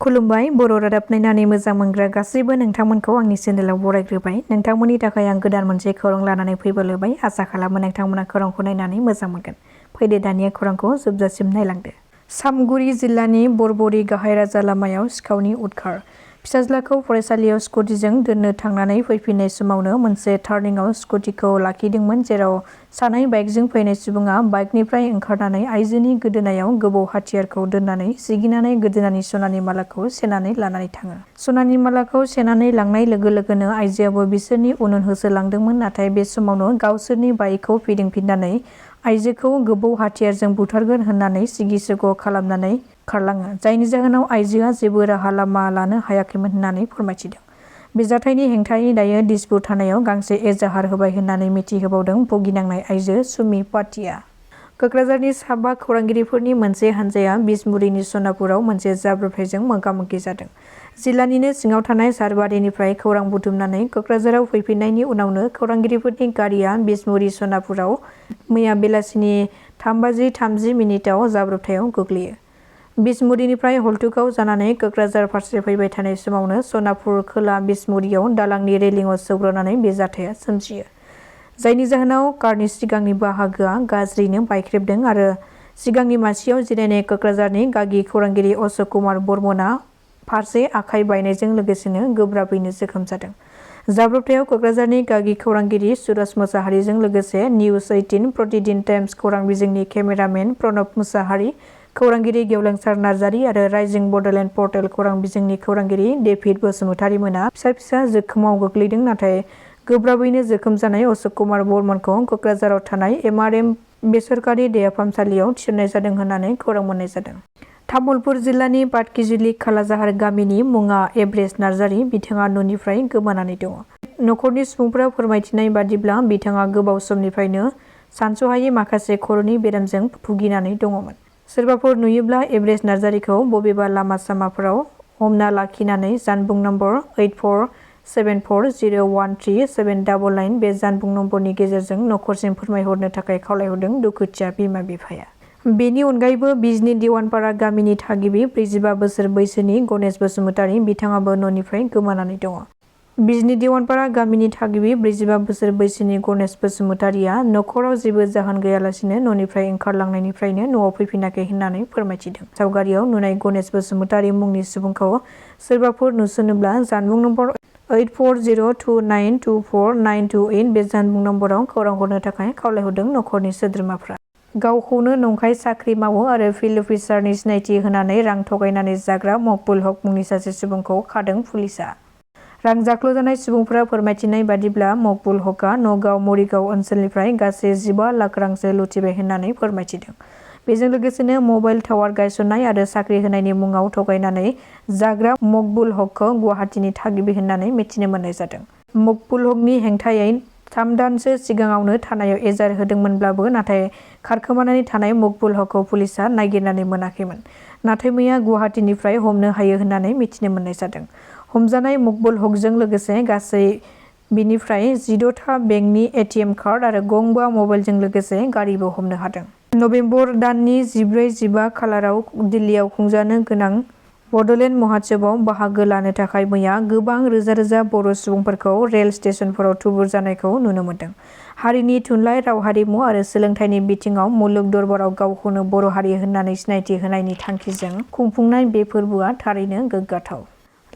खुलुमबाय बर' रादाब नायनानै मोजां मोनग्रा गासैबो नोंथांमोनखौ आंनि चेनेलाव बरायग्रोबाय। नोंथांमोननि थाखाय आं गोदान मोनसे खौरां लानानै फैबोलायबाय। आसा खालामो नोंथांमोना खौरांखौ नायनानै मोजां मोनगोन। फैदो दानिया खौरांखौ जोबजासिम नायलांदो। सामगुरि जिल्लानि बरबरि गाहाय राजा लामायाव सिखावनि उदखार। फिसाज्लाखौ फरायसालियाव स्कुटिजों दोननो थांनानै फैफिननाय समावनो मोनसे टार्निंआव स्कुटिखौ लाखिदोंमोन, जेराव सानै बाइकजों फैनाय सुबुङा बाइकनिफ्राय ओंखारनानै आइजोनि गोदोनायाव गोबौ हाथियारखौ दोननानै सिगिनानै गोदोनानि सनानि मालाखौ सेनानै लानानै थाङो। सनानि मालाखौ सेनानै लांनाय लोगो लोगोनो आइजोआबो बिसोरनि उन होसोलांदोंमोन, नाथाय बे समावनो गावसोरनि बाइकखौ फिदिंफिननानै आइजोखौ गोबौ हाथियारजों बुथारगोन होननानै सिगिसग' खालामनानै खारलाङो, जायनि जाहोनाव आइजोआ जेबो राहा लामा लानो हायाखैमोन होननानै फोरमायथिदों। बे जाथायनि हेंथायै दायो दिसपुर थानायाव गांसे एजाहार होबाय होननानै मिथिहोबावदों भुगिनांनाय आइजो सुमि पाटिया। कक्राझारनि साबा खौरांगिरिफोरनि मोनसे हानजाया बिसमुरिनि सनापुराव मोनसे जाब्रबथायजों मोगा-मोगि जादों। जिल्लानिनो सिङाव थानाय सारबारिनिफ्राय खौरां बुथुमनानै कक्राझाराव फैफिननायनि उनावनो खौरांगिरिफोरनि गारिया बिसमुरि सनापुराव मैया बेलासिनि 3:30 जाब्रबथायाव गोग्लैयो। बिसमुरिनिफ्राय हल्टुगाव जानानै कक्राझार फारसे फैबाय थानाय समावनो सनापुर खोला बिसमुरियाव दालांनि रेलिंआव सौग्रावनानै बे जाथाया सोमजियो, जायनि जाहोनाव कारनि सिगांनि बाहागोआ गाज्रियैनो बायख्रेबदों आरो सिगांनि मासियाव जिरायनाय कक्राझारनि गागि खौरांगिरि अशक कुमार बर्मनआ फारसे आखाइ बायनायजों लोगोसेनो गोब्राबैनो जोखोम जादों। जाब्रबथायाव कक्राझारनि गागि खौरांगिरि सुरज मुसाहारिजों लोगोसे निउज 18 प्रतिदिन टाइम्स खौरां बिजोंनि केमेरामेन प्रणब मुसाहारि, खौरांगिरि गेवलांसार नार्जारी आरो राइजिं बडोलेण्ड पर्टेल खौरां बिजोंनि खौरांगिरि डेभिड बसुमतारी मोना फिसा जोखोमाव गोग्लैदों, नाथाय गोब्राबैनो जोखोम जानाय अशक कुमार बर्मनखौ कक्राझाराव थानाय MRM बेसरकारि देहा फाहामसालियाव थिसननाय जादों होननानै खौरां मोननाय जादों। तामुलपुर जिल्लानि पाटकिजुलि खालाजाहार गामिनि मुङा एभरेस्ट नार्जारी, बिथाङा न'निफ्राय गोमानानै दङ। नखरनि सुबुंफोरा फोरमायथिनाय बादिब्ला बिथाङा गोबाव समनिफ्रायनो सानस'हायै माखासे खर'नि बेरामजों भुगिनानै दङमोन। सोरबाफोर नुयोब्ला एभरेस्ट नार्जारीखौ बबेबा लामा सामाफोराव हमना लाखिनानै जानबुं नम्बर 8474013799 बे जानबुं नम्बरनि गेजेरजों नखरसिम फोरमायहरनो थाखाय खावलायहरदों दुखुथिया बिमा-बिफाया। बेनि अनगायैबो बिजनी दिवानपारा गामिनि थागिबि 45 बोसोर बैसोनि गणेश बसुमतारी, बिथाङाबो न'निफ्राय गोमानानै दङ। बिजनी दिवानपारा गामिनि थागिबि 45 बोसोर बैसोनि गणेश बसुमतारीया नखराव जेबो जाहोन गैयालासिनो न'निफ्राय ओंखारलांनायनिफ्रायनो न'आव फैफिनाखै होननानै फोरमायथिदों। सावगारियाव नुनाय गणेश बसुमतारी मुंनि सुबुंखौ सोरबाफोर नुसनोब्ला जानबुं नम्बर 8402924928 बे जानबुं नम्बराव खौरां हरनो थाखाय खावलायहरदों नखरनि सोद्रोमाफ्रा। गावखौनो नंखाय साख्रि मावो आरो फिल्ड अफिसारनि सिनायथि होनानै रां थगायनानै जाग्रा मकबुल हक मुंनि सासे सुबुंखौ खादों पुलिसआ। रां जाख्ल'जानाय सुबुंफोरा फोरमायथिनाय बादिब्ला मकबुल हकआ नगाव मरिगाव ओनसोलनिफ्राय गासै 15 लाख रांसो लुथिबाय होननानै फोरमायथिदों। बेजों लोगोसेनो मबाइल टावार गायसननाय आरो साख्रि होनायनि मुङाव थगायनानै जाग्रा मकबुल हकखौ गुवाहाटीनि थागिबि होननानै मिथिनो मोननाय जादों। मकबुल हकनि हेंथायै 3 दानसो सिगाङावनो थानायाव एजाहार होदोंमोनब्लाबो नाथाय खारखोमानानै थानाय मकबुल हकखौ पुलिसआ नागिरनानै मोनाखैमोन, नाथाय मैया गुवाहाटीनिफ्राय हमनो हायो होननानै मिथिनो मोननाय जादों। हमजानाय मकबुल हकजों लोगोसे गासै बिनिफ्राय 16था बेंकनि ATM कार्ड आरो गंबा मबाइलजों लोगोसे गारिबो हमनो हादों। नबेम्बर दाननि 14-15 खालाराव दिल्लीयाव खुंजानो गोनां बडोलेण्ड महोत्सवआव बाहागो लानो थाखाय मैया गोबां रोजा बर' सुबुंफोरखौ रेल स्टेशनफोराव थुबुर जानायखौ नुनो मोन्दों। हारिनि थुनलाइ, राव हारिमु आरो सोलोंथाइनि बिथिङाव मुलुग दरबाराव गावखौनो बर' हारि होननानै सिनायथि होनायनि थांखिजों खुंफुंनाय बे फोरबोआ थारैनो गोग्गाथाव।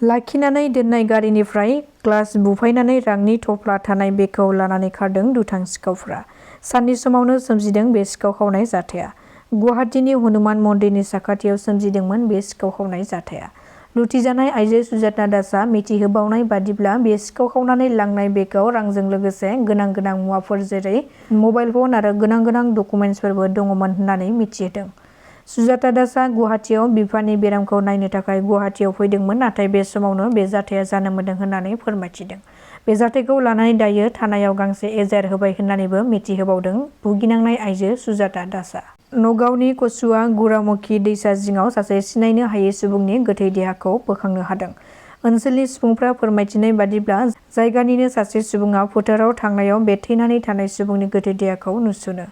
लाखिनानै दोननाय गारिनिफ्राय ग्लास बुफायनानै रांनि थफ्ला थानाय बेगखौ लानानै खारदों दुथां सिखावफोरा। साननि समावनो सोमजिदों बे सिखाव खावनाय जाथाया। गुवाहाटीनि हनुमान मन्दिरनि साखाथियाव सोमजिदोंमोन बे सिखाव खावनाय जाथाया। लुथिजानाय आइजो सुजाता दासआ मिथिहोबावनाय बादिब्ला बे सिखाव खावनानै लांनाय बेगआव रांजों लोगोसे गोनां मुवाफोर जेरै मबाइल फन आरो गोनां डकुमेन्टसफोरबो दङमोन होननानै मिथिहोदों। सुजाता दासआ गुवाहाटीयाव बिफानि बेरामखौ नायनो थाखाय गुवाहाटीयाव फैदोंमोन, नाथाय बे समावनो बे जाथाया जानो मोन्दों होननानै फोरमायथिदों। बे जाथायखौ लानानै दायो थानायाव गांसे एजाहार होबाय होननानैबो मिथिहोबावदों भुगिनांनाय आइजो सुजाता दासआ। नगावनि कसुवा गुरामुखी दैसा जिङाव सासे सिनायनो हायै सुबुंनि गोथै देहाखौ बोखांनो हादों। ओनसोलनि सुबुंफ्रा फोरमायथिनाय बादिब्ला जायगानिनो सासे सुबुङा फोथाराव थांनायाव बे थैनानै थानाय सुबुंनि गोथै देहाखौ नुसनो।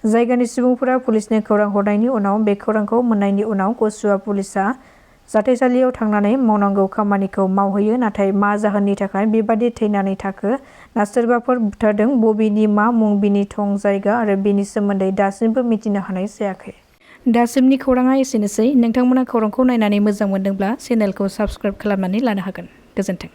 जायगानि सुबुंफोरा पुलिसनो खौरां हरनायनि उनाव बे खौरांखौ मोननायनि उनाव कसुवा पुलिसआ जाथायसालियाव थांनानै मावनांगौ खामानिखौ मावहैयो, नाथाय मा जाहोननि थाखाय बेबादि थैनानै थाखो ना सोरबाफोर बुथारदों, बबेनि मा मुं, बिनि थं, जायगा आरो बेनि सोमोन्दै दासिमबो मिथिनो हानाय जायाखै। दासिमनि खौराङा एसेनोसै। नोंथांमोना खौरांखौ नायनानै मोजां मोनदोंब्ला चेनेलखौ साबस्क्राइब खालामनानै लानो हागोन। गोजोन्थों।